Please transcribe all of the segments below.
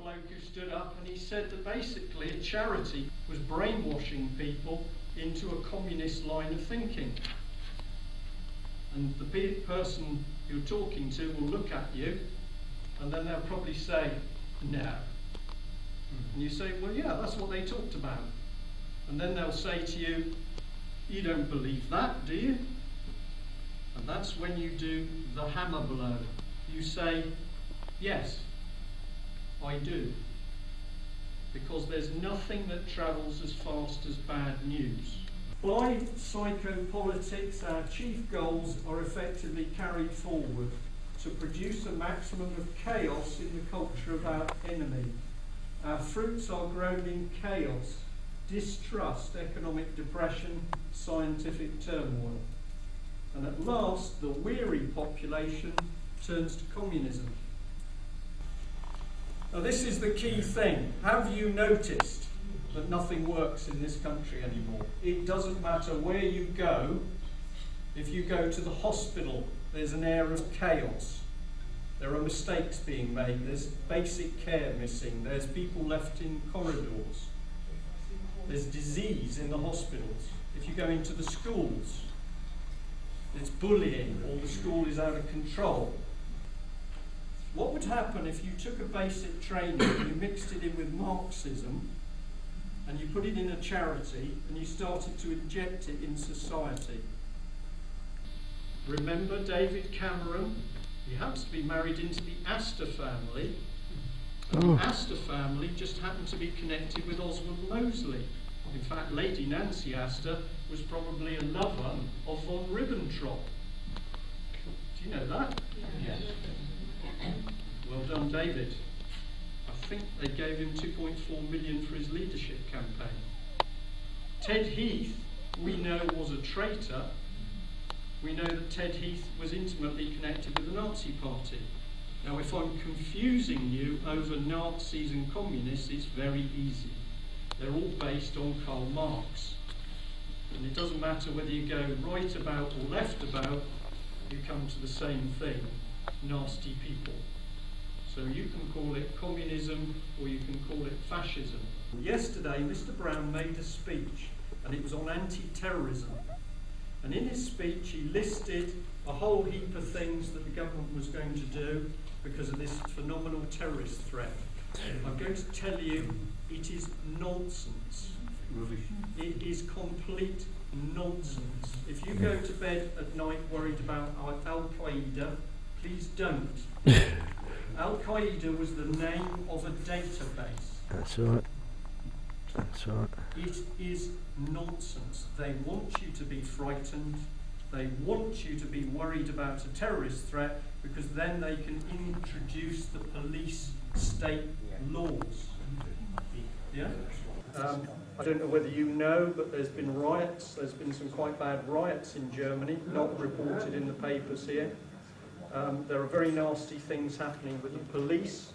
bloke who stood up and he said that basically a charity was brainwashing people into a communist line of thinking. And the person you're talking to will look at you and then they'll probably say, no. And you say, well, yeah, that's what they talked about. And then they'll say to you, you don't believe that, do you? And that's when you do the hammer blow. You say, yes, I do. Because there's nothing that travels as fast as bad news. By psychopolitics, our chief goals are effectively carried forward to produce a maximum of chaos in the culture of our enemy. Our fruits are grown in chaos, distrust, economic depression, scientific turmoil. And at last, the weary population turns to communism. Now this is the key thing. Have you noticed that nothing works in this country anymore? It doesn't matter where you go. If you go to the hospital, there's an air of chaos. There are mistakes being made. There's basic care missing. There's people left in corridors. There's disease in the hospitals. If you go into the schools, it's bullying, or the school is out of control. What would happen if you took a basic training and you mixed it in with Marxism and you put it in a charity and you started to inject it in society? Remember David Cameron? He happens to be married into the Astor family. And the Astor family just happened to be connected with Oswald Mosley. In fact, Lady Nancy Astor was probably a lover of von Ribbentrop. Do you know that? Yes. Well done, David. I think they gave him 2.4 million for his leadership campaign. Ted Heath, we know, was a traitor. We know that Ted Heath was intimately connected with the Nazi Party. Now, if I'm confusing you over Nazis and communists, it's very easy. They're all based on Karl Marx. And it doesn't matter whether you go right about or left about, you come to the same thing: nasty people. So you can call it communism or you can call it fascism. Yesterday, Mr. Brown made a speech, and it was on anti-terrorism. And in his speech, he listed a whole heap of things that the government was going to do because of this phenomenal terrorist threat. I'm going to tell you, it is nonsense. It is complete nonsense. If you go to bed at night worried about Al-Qaeda, please don't. Al-Qaeda was the name of a database. That's right. That's right. It is nonsense. They want you to be frightened. They want you to be worried about a terrorist threat because then they can introduce the police state laws. Yeah? I don't know whether you know, but there's been riots. There's been some quite bad riots in Germany, not reported in the papers here. There are very nasty things happening with the police.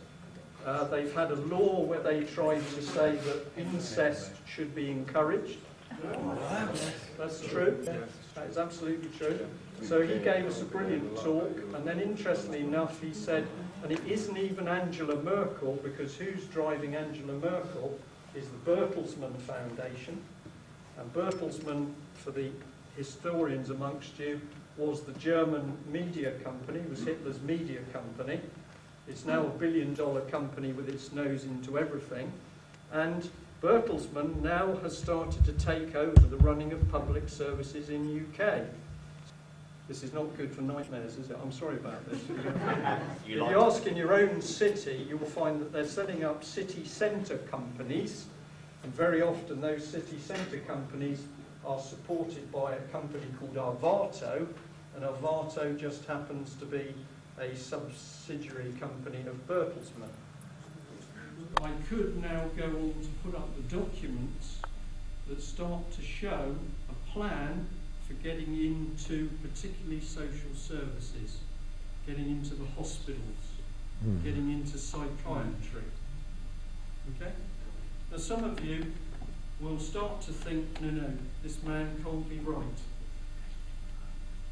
They've had a law where they tried to say that incest should be encouraged. That's true. That is absolutely true. So he gave us a brilliant talk, and then interestingly enough he said, and it isn't even Angela Merkel, because who's driving Angela Merkel is the Bertelsmann Foundation. And Bertelsmann, for the historians amongst you, was the German media company, was Hitler's media company. It's now a $1 billion company with its nose into everything. And Bertelsmann now has started to take over the running of public services in UK. This is not good for nightmares, is it? I'm sorry about this. If you ask in your own city, you will find that they're setting up city centre companies, and very often those city centre companies are supported by a company called Arvato, and Arvato just happens to be a subsidiary company of Bertelsmann. I could now go on to put up the documents that start to show a plan for getting into particularly social services, getting into the hospitals, getting into psychiatry. Okay? Now some of you will start to think, no, this man can't be right.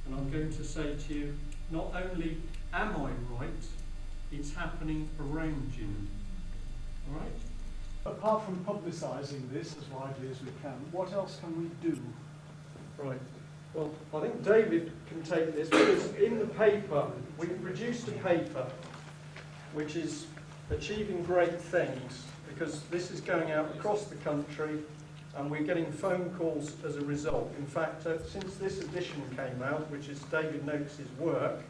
And I'm going to say to you, not only am I right, it's happening around you. All right? Apart from publicising this as widely as we can, what else can we do? Right. Well, I think David can take this, because in the paper, we've produced a paper which is achieving great things, because this is going out across the country and we're getting phone calls as a result. In fact, since this edition came out, which is David Noakes' work,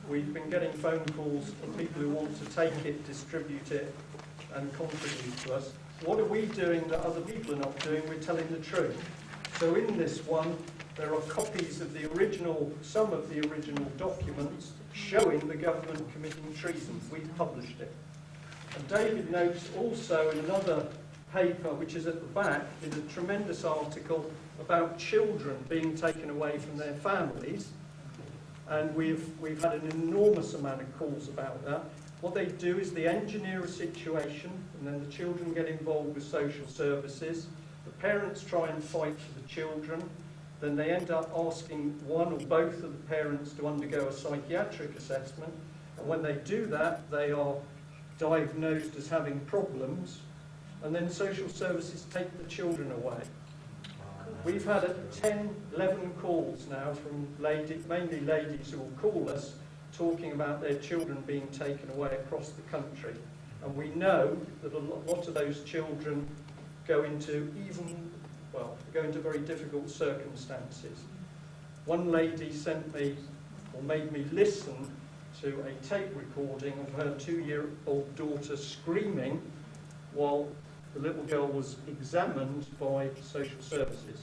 we've been getting phone calls from people who want to take it, distribute it and contribute to us. What are we doing that other people are not doing? We're telling the truth. So in this one, there are copies of the original, some of the original documents showing the government committing treason. We've published it. And David Noakes also, in another paper, which is at the back, did a tremendous article about children being taken away from their families. And we've had an enormous amount of calls about that. What they do is they engineer a situation, and then the children get involved with social services. The parents try and fight for the children. Then they end up asking one or both of the parents to undergo a psychiatric assessment. And when they do that, they are diagnosed as having problems. And then social services take the children away. We've had 10, 11 calls now from mainly ladies who will call us talking about their children being taken away across the country. And we know that a lot of those children go into very difficult circumstances. One lady sent me, or made me listen to a tape recording of her 2-year-old daughter screaming while the little girl was examined by social services.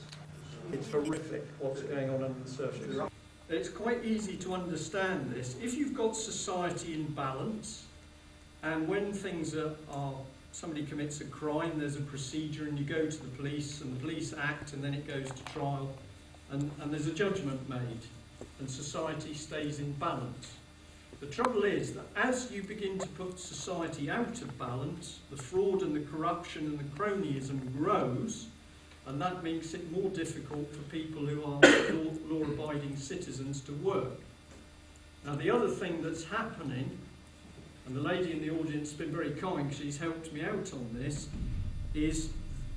It's horrific what's going on under the surface. It's quite easy to understand this. If you've got society in balance, and when things are somebody commits a crime, there's a procedure, and you go to the police, and the police act, and then it goes to trial, and there's a judgment made, and society stays in balance. The trouble is that as you begin to put society out of balance, the fraud and the corruption and the cronyism grows, and that makes it more difficult for people who are law-abiding citizens to work. Now, the other thing that's happening, and the lady in the audience has been very kind, she's helped me out on this, is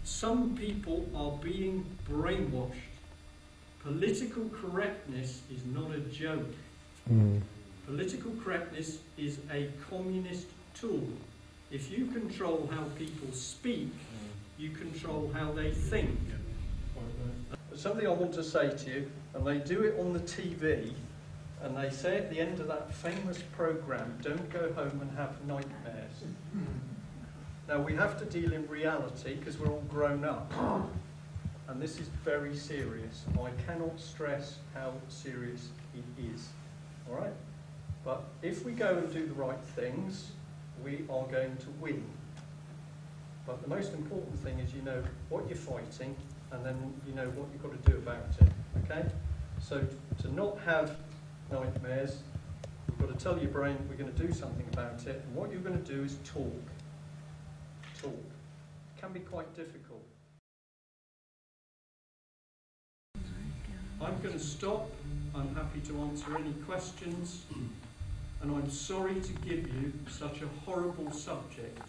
some people are being brainwashed. Political correctness is not a joke. Political correctness is a communist tool. If you control how people speak, you control how they think. Something I want to say to you, and they do it on the TV, and they say at the end of that famous programme, don't go home and have nightmares. Now, we have to deal in reality because we're all grown up. And this is very serious. I cannot stress how serious it is. All right? But if we go and do the right things, we are going to win. But the most important thing is you know what you're fighting, and then you know what you've got to do about it. Okay? So to not have nightmares, you've got to tell your brain we're going to do something about it, and what you're going to do is talk. Talk. It can be quite difficult. I'm going to stop. I'm happy to answer any questions, and I'm sorry to give you such a horrible subject.